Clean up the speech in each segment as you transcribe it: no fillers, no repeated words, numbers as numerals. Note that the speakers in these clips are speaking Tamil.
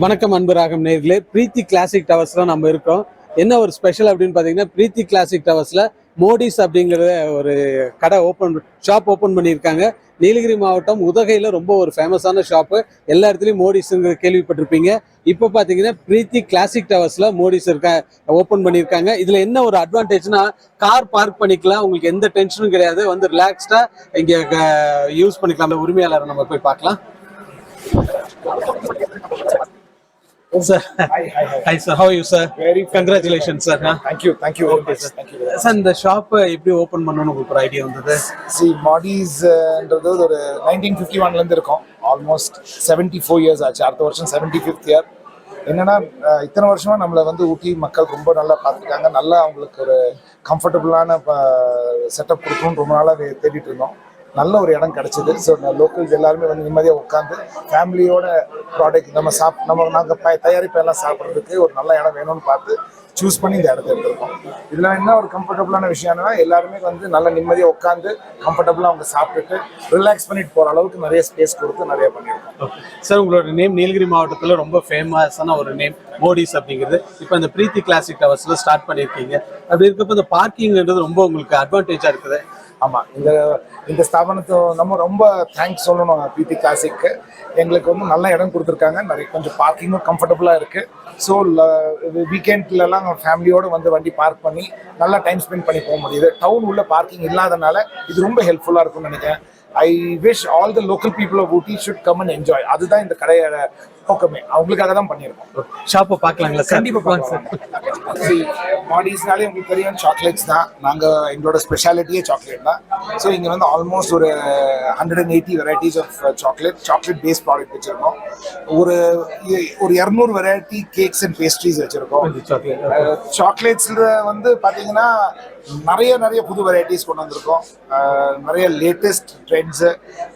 வணக்கம் அன்பு ராகம் நேர்களே. பிரீத்தி கிளாசிக் டவர்ஸ்ல நம்ம இருக்கோம். என்ன ஒரு ஸ்பெஷல் அப்படின்னு பார்த்தீங்கன்னா, பிரீத்தி கிளாசிக் டவர்ஸ்ல மோடிஸ் அப்படிங்கிற ஒரு கடை ஷாப் ஓப்பன் பண்ணியிருக்காங்க. நீலகிரி மாவட்டம் உதகையில் ரொம்ப ஒரு ஃபேமஸான ஷாப்பு. எல்லா இடத்துலையும் மோடிஸுங்கிற கேள்விப்பட்டிருப்பீங்க. இப்போ பார்த்தீங்கன்னா பிரீத்தி கிளாசிக் டவர்ஸ்ல மோடிஸ் ஓப்பன் பண்ணியிருக்காங்க. இதில் என்ன ஒரு அட்வான்டேஜ்னா, கார் பார்க் பண்ணிக்கலாம், உங்களுக்கு எந்த டென்ஷனும் கிடையாது. வந்து ரிலாக்ஸ்டா இங்கே யூஸ் பண்ணிக்கலாம். உரிமையாளரை நம்ம போய் பார்க்கலாம். Sir, hi sir. How are you, sir? Very Congratulations, sir. Thank you very much. Sir. Thank you very much. Sir, இந்த ஷாப் எப்படி ஓபன் பண்ணனும்னு உங்களுக்கு ஒரு ஐடியா வந்தது? See, Modis ன்றது ஒரு 1951 ல இருந்து இருக்கும். Almost 74 years ஆச்சு. அடுத்த வருஷம் 75th year. என்னன்னா இத்தனை வருஷமா நம்மள வந்து ஊட்டி மக்கள் ரொம்ப நல்லா பார்த்துருக்காங்க. நல்லா அவங்களுக்கு ஒரு கம்ஃபர்டபுளான செட்டப் கொடுக்கணும்னு ரொம்ப நாளாக தேடிட்டு இருந்தோம். நல்ல ஒரு இடம் கிடைச்சிது. ஸோ லோக்கல்ஸ் எல்லாருமே வந்து நிம்மதியாக உட்காந்து ஃபேமிலியோட ப்ராடக்ட் நாங்கள் தயாரிப்பெல்லாம் சாப்பிட்றதுக்கு ஒரு நல்ல இடம் வேணும்னு பார்த்து சூஸ் பண்ணி இந்த இடத்த எடுத்திருக்கோம். இதில் என்ன ஒரு கம்ஃபர்டபுளான விஷயம் என்னன்னா, எல்லாருமே வந்து நல்ல நிம்மதியாக உட்காந்து கம்ஃபர்டபுளாக அவங்க சாப்பிட்டுட்டு ரிலாக்ஸ் பண்ணிட்டு போகிற அளவுக்கு நிறைய ஸ்பேஸ் கொடுத்து நிறைய பண்ணியிருக்கோம். சார், உங்களோட நேம் நீலகிரி மாவட்டத்தில் ரொம்ப ஃபேமஸான ஒரு நேம் மோடிஸ் அப்படிங்கிறது. இப்போ இந்த பிரீத்தி கிளாசிக் டவர்ஸில் ஸ்டார்ட் பண்ணியிருக்கீங்க. அப்படி இருக்கப்போ இந்த பார்க்கிங்ன்றது ரொம்ப உங்களுக்கு அட்வான்டேஜாக இருக்குது. ஆமாம், இந்த ஸ்தாபனத்தை நம்ம ரொம்ப தேங்க்ஸ் சொல்லணும். பிரீத்தி கிளாசிக்கு எங்களுக்கு வந்து நல்ல இடம் கொடுத்துருக்காங்க. நிறைய கொஞ்சம் பார்க்கிங்கும் கம்ஃபர்டபுளாக இருக்குது. ஸோ வீக்கெண்ட்லலாம் ஃபேமிலியோடு வந்து வண்டி பார்க் பண்ணி நல்லா டைம் ஸ்பெண்ட் பண்ணி போக முடியுது. டவுன் உள்ள பார்க்கிங் இல்லாதனால இது ரொம்ப ஹெல்ப்ஃபுல்லாக இருக்கும்னு நினைக்கிறேன். I wish all the local people of Ooty should come and enjoy. அதுதான் இந்த கடையோட நோக்கமே. அவங்களுக்காக தான் பண்ணியிருக்கோம். ஷாப்பை பார்க்கலாங்களா? கண்டிப்பாக பார்க்கலாம். மாடிஸ்னாலே உங்களுக்கு தெரியும், சாக்லேட்ஸ் தான். நாங்கள் எங்களோட ஸ்பெஷாலிட்டியே சாக்லேட் தான். ஸோ இங்கே வந்து ஆல்மோஸ்ட் ஒரு 180 varieties of chocolate paste product வச்சுருக்கோம். ஒரு 200 வெரைட்டி கேக்ஸ் அண்ட் பேஸ்ட்ரீஸ் வச்சுருக்கோம். சாக்லேட்ஸில் வந்து பார்த்தீங்கன்னா நிறைய புது வெரைட்டிஸ் கொண்டு வந்திருக்கோம். நிறைய latest trends,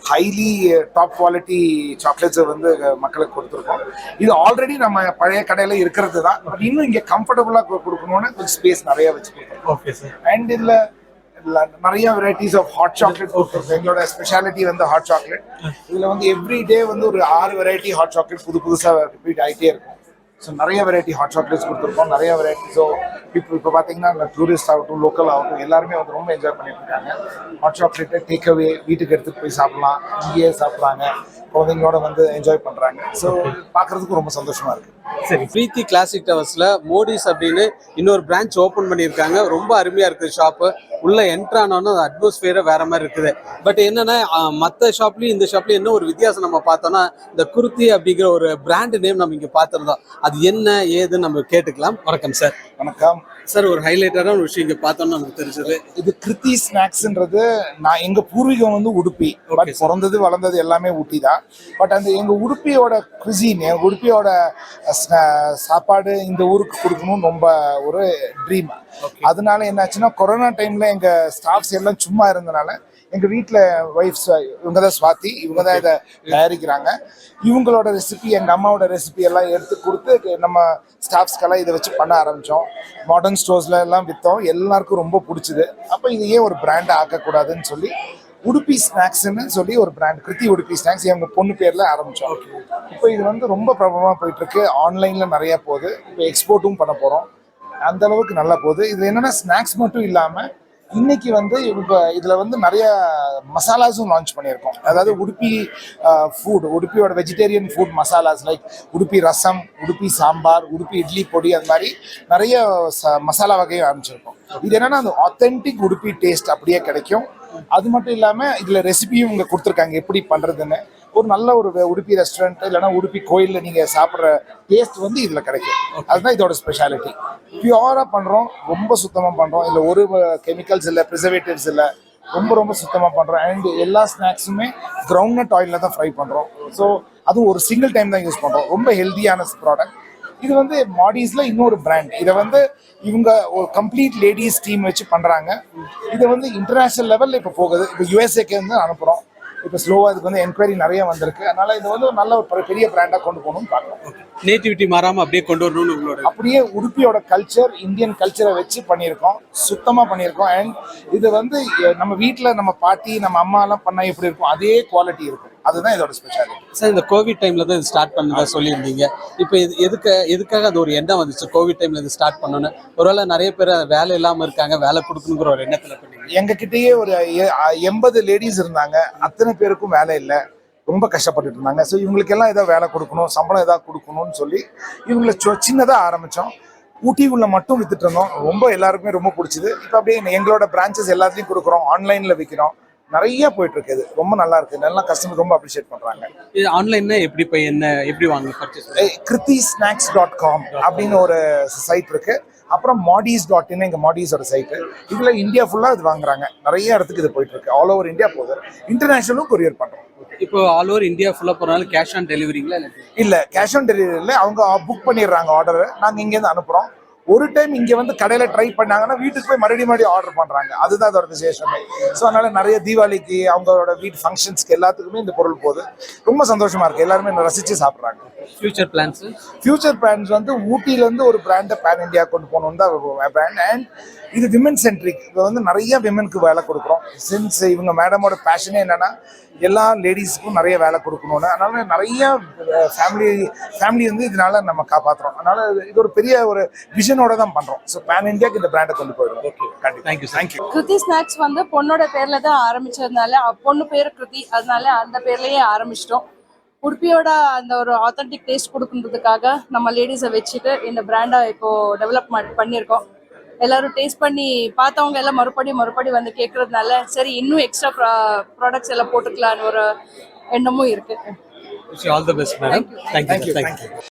highly top quality சாக்லேட்ஸை வந்து மக்களுக்கு கொடுத்துருக்கோம். இது ஆல்ரெடி நம்ம பழைய கடையில் இருக்கிறது தான். பட் இன்னும் இங்கே கம்ஃபர்டபுளாக கொடுக்கணும்னு கொஞ்சம் ஸ்பேஸ் நிறைய வச்சுருக்கோம். Okay sir. அண்ட் இதில் நிறைய வெரைட்டிஸ் ஆஃப் ஹாட் சாக்லேட் கொடுத்துருக்கோம். எங்களோட ஸ்பெஷாலிட்டி வந்து ஹாட் சாக்லேட். இதில் வந்து எவ்ரி டே வந்து ஒரு 6 வெரைட்டி ஹாட் சாக்லேட் புதுசாக ரிப்பீட் ஆகிட்டே இருக்கும். ஸோ நிறைய வெரைட்டி ஹாட் சாக்லேட்ஸ் கொடுத்துருக்கோம். நிறைய வெரைட்டி. ஸோ இப்போ பார்த்தீங்கன்னா டூரிஸ்ட் ஆகட்டும், லோக்கல் ஆகட்டும், எல்லாருமே வந்து ரொம்ப என்ஜாய் பண்ணிட்டு இருக்காங்க. ஹாட் சாக்லேட்டை டேக் அவே வீட்டுக்கு எடுத்துகிட்டு போய் சாப்பிடலாம். இங்கேயே சாப்பிட்றாங்க, குழந்தைங்களோட வந்து என்ஜாய் பண்ணுறாங்க. ஸோ பார்க்குறதுக்கு ரொம்ப சந்தோஷமாக இருக்குது. சரி, பிரீத்தி கிளாசிக் டவர்ஸில் மோடிஸ் அப்படின்னு இன்னொரு பிரான்ச் ஓப்பன் பண்ணியிருக்காங்க. ரொம்ப அருமையாக இருக்குது ஷாப்பு. உள்ள என்ட்ரானோன்னா அந்த அட்மாஸ்பியரே வேற மாதிரி இருக்குது. பட் என்னன்னா, மற்ற ஷாப்லையும் இந்த ஷாப்லையும் என்ன ஒரு வித்தியாசம் நம்ம பார்த்தோம்னா, இந்த குருத்தி அப்படிங்கிற ஒரு பிராண்ட் நேம் நம்ம இங்கே பார்த்துருந்தோம். அது என்ன ஏதுன்னு நம்ம கேட்டுக்கலாம். வணக்கம் சார். வணக்கம் சார். ஒரு ஹைலைட்டான ஒரு விஷயம் இங்கே பார்த்தோம்னா நமக்கு தெரிஞ்சது, இது கிருத்தி ஸ்நாக்ஸ்ன்றது. நான் எங்கள் பூர்வீகம் வந்து உடுப்பி. பட் பிறந்தது வளர்ந்தது எல்லாமே ஊட்டி தான். பட் அந்த எங்கள் உடுப்பியோட குசின், எங்கள் உடுப்பியோட சாப்பாடு இந்த ஊருக்கு கொடுக்கணும்னு ரொம்ப ஒரு ட்ரீம். அதனால என்னாச்சுன்னா, கொரோனா டைம்ல எங்கள் ஸ்டாஃப்ஸ் எல்லாம் சும்மா இருந்தனால எங்கள் வீட்டில் ஒய்ஃப்ஸ் இவங்க தான் ஸ்வாதி, இவங்க தான் இதை தயாரிக்கிறாங்க. இவங்களோட ரெசிபி, எங்கள் அம்மாவோட ரெசிபி எல்லாம் எடுத்து கொடுத்து நம்ம ஸ்டாஃப்ஸ்க்கெல்லாம் இதை வச்சு பண்ண ஆரம்பித்தோம். மாடர்ன் ஸ்டோர்ஸ்ல எல்லாம் விற்றோம். எல்லாருக்கும் ரொம்ப பிடிச்சிது. அப்போ இது ஏன் ஒரு பிராண்டை ஆக்கக்கூடாதுன்னு சொல்லி உடுப்பி ஸ்நாக்ஸ்ன்னு சொல்லி ஒரு பிராண்ட், கிருத்தி உடுப்பி ஸ்நாக்ஸ், எங்கள் பொண்ணு பேரில் ஆரம்பித்தோம். இப்போ இது வந்து ரொம்ப பிரபலமாக போயிட்டுருக்கு. ஆன்லைனில் நிறைய போகுது. இப்போ எக்ஸ்போர்ட்டும் பண்ண போகிறோம். அந்த அளவுக்கு நல்லா போகுது. இது என்னென்னா, ஸ்நாக்ஸ் மட்டும் இல்லாமல் இன்னைக்கு வந்து இப்போ இதில் வந்து நிறைய மசாலாஸும் லான்ச் பண்ணியிருக்கோம். அதாவது உடுப்பி ஃபுட், உடுப்பியோட வெஜிடேரியன் ஃபுட் மசாலாஸ், லைக் உடுப்பி ரசம், உடுப்பி சாம்பார், உடுப்பி இட்லி பொடி, அது மாதிரி நிறைய மசாலா வகையை ஆரம்பிச்சிருக்கோம். இது என்னன்னா, அந்த ஆத்தென்டிக் உடுப்பி டேஸ்ட் அப்படியே கிடைக்கும். அது மட்டும் இல்லாமல் இதில் ரெசிபியும் இங்கே கொடுத்துருக்காங்க எப்படி பண்ணுறதுன்னு. ஒரு நல்ல ஒரு உடுப்பி ரெஸ்டாரண்ட் இல்லைன்னா உடுப்பி கோயிலில் நீங்கள் சாப்பிட்ற டேஸ்ட் வந்து இதில் கிடைக்கும். அதுதான் இதோட ஸ்பெஷாலிட்டி. பியூராக பண்ணுறோம், ரொம்ப சுத்தமாக பண்ணுறோம். இதில் ஒரு கெமிக்கல்ஸ் இல்லை, ப்ரிசர்வேட்டிவ்ஸ் இல்லை. ரொம்ப சுத்தமாக பண்ணுறோம். அண்ட் எல்லா ஸ்நாக்ஸுமே கிரவுண்ட்நட் ஆயிலில் தான் ஃப்ரை பண்ணுறோம். ஸோ அதுவும் ஒரு சிங்கிள் டைம் தான் யூஸ் பண்ணுறோம். ரொம்ப ஹெல்த்தியான ப்ராடக்ட். இது வந்து மாடிஸ்ல இன்னொரு பிராண்ட். இதை வந்து இவங்க ஒரு கம்ப்ளீட் லேடிஸ் டீம் வச்சு பண்றாங்க. இதை வந்து இன்டர்நேஷனல் லெவல்ல இப்போ போகுது. இப்போ யூஎஸ்ஏக்கு வந்து அனுப்புறோம். இப்போ ஸ்லோவா இதுக்கு வந்து என்கொயரி நிறைய வந்திருக்கு. அதனால இது வந்து ஒரு நல்ல ஒரு பெரிய பிராண்டா கொண்டு போகணும்னு பார்க்கலாம். நேட்டிவிட்டி மாறாம அப்படியே கொண்டு வரணும்னு உங்களோட, அப்படியே உடுப்பியோட கல்ச்சர், இந்தியன் கல்ச்சரை வச்சு பண்ணியிருக்கோம். சுத்தமா பண்ணியிருக்கோம். அண்ட் இது வந்து நம்ம வீட்டில் நம்ம பாட்டி, நம்ம அம்மா எல்லாம் பண்ணா எப்படி இருக்கும் அதே குவாலிட்டி இருக்கும். அதுதான் இதோட ஸ்பெஷாலிட்டி. சார் இந்த கோவிட் டைம்ல தான் இது ஸ்டார்ட் பண்ணதா சொல்லியிருந்தீங்க. இப்போ இது எதுக்காக அது ஒரு எண்ணம் வந்துச்சு கோவிட் டைம்ல இது ஸ்டார்ட் பண்ணணும்னு? ஒருவேளை நிறைய பேர் வேலை இல்லாம இருக்காங்க, வேலை கொடுக்கணுங்கிற ஒரு எண்ணத்துல பண்ணீங்க. எங்க கிட்டயே ஒரு 80 லேடிஸ் இருந்தாங்க. அத்தனை பேருக்கும் வேலை இல்லை, ரொம்ப கஷ்டப்பட்டுட்டு இருந்தாங்க. ஸோ இவங்களுக்கெல்லாம் ஏதோ வேலை கொடுக்கணும், சம்பளம் ஏதாவது கொடுக்கணும்னு சொல்லி இவங்களை சின்னதாக ஆரம்பித்தோம். ஊட்டிக்குள்ள மட்டும் வித்துட்டு இருந்தோம். ரொம்ப எல்லாருக்குமே ரொம்ப பிடிச்சது. இப்போ அப்படியே எங்களோட பிரான்ச்சஸ் எல்லாத்தையும் கொடுக்குறோம், ஆன்லைனில் விற்கிறோம். நிறைய போயிட்டு இருக்குது, ரொம்ப நல்லா இருக்கு. நல்லா கஸ்டமர் ரொம்ப அப்ரிஷியேட் பண்றாங்க. இது ஆன்லைன்ல எப்படி போய் எப்படி வாங்க பர்ச்சேஸ்? krithysnacks.com அப்படின்னு ஒரு சைட் இருக்கு. அப்புறம் modis.in எங்க மாடிஸோட சைட்டு. இதுல இந்தியா ஃபுல்லா இது வாங்குறாங்க. நிறைய இடத்துக்கு இது போயிட்டு இருக்கு. ஆல் ஓவர் இந்தியா போகுது. இன்டர்நேஷனலும் கொரியர் பண்றோம். இப்போ ஆல் ஓவர் இந்தியா ஃபுல்லா போறனால கேஷ் ஆன் டெலிவரிங்களா? இல்ல, கேஷ் ஆன் டெலிவரி இல்லை. அவங்க புக் பண்ணிடுறாங்க ஆர்டர், நாங்க இங்க இருந்து அனுப்புறோம். ஒரு டைம் இங்க வந்து கடையில ட்ரை பண்ணாங்கன்னா வீட்டுக்கு போய் மறுபடியும் ஆர்டர் பண்றாங்க. அதுதான் அதோட விசேஷமே. ஸோ அதனால நிறைய தீபாவளிக்கு அவங்களோட வீட்டு ஃபங்க்ஷன்ஸ்க்கு எல்லாத்துக்குமே இந்த பொருள் போகுது. ரொம்ப சந்தோஷமா இருக்கு, எல்லாருமே ரசிச்சு சாப்பிட்றாங்க. ஃபியூச்சர் பிளான்ஸ் வந்து ஊட்டில இருந்து ஒரு பிராண்டை பேன் இந்தியா கொண்டு போகணும் தான் பிராண்ட். அண்ட் இது விமன் சென்ட்ரிக். இப்போ வந்து நிறைய விமனுக்கு வேலை கொடுக்குறோம். சின்ஸ் இவங்க மேடமோட பேஷனே என்னன்னா எல்லா லேடிஸுக்கும் நிறைய வேலை கொடுக்கணும்னு. அதனால நிறைய ஃபேமிலி வந்து இதனால நம்ம காப்பாற்றுறோம். அதனால இது ஒரு பெரிய ஒரு விஷனோட தான் பண்றோம். ஸோ பேன் இந்தியாக்கு இந்த பிராண்டை கொண்டு போயிடுவோம். ஓகே, கண்டிப்பா. தேங்க்யூ. கிருதி ஸ்நாக்ஸ் வந்து பொண்ணோட பேர்ல தான் ஆரம்பிச்சதுனால, பொண்ணு பேர் கிருதி, அதனால அந்த பேர்லயே ஆரம்பிச்சிட்டோம். உடுப்பியோட அந்த ஒரு ஆத்தென்டிக் டேஸ்ட் கொடுக்குறதுக்காக நம்ம லேடிஸை வச்சுட்டு இந்த பிராண்டை இப்போ டெவலப்மெண்ட் பண்ணியிருக்கோம். எல்லாரும் டேஸ்ட் பண்ணி பார்த்தவங்க எல்லாம் மறுபடி வந்து கேட்கறதுனால சரி இன்னும் எக்ஸ்ட்ரா ப்ராடக்ட்ஸ் எல்லாம் போட்டுக்கலான்னு ஒரு எண்ணமும் இருக்கு. All the best madam. Thank you.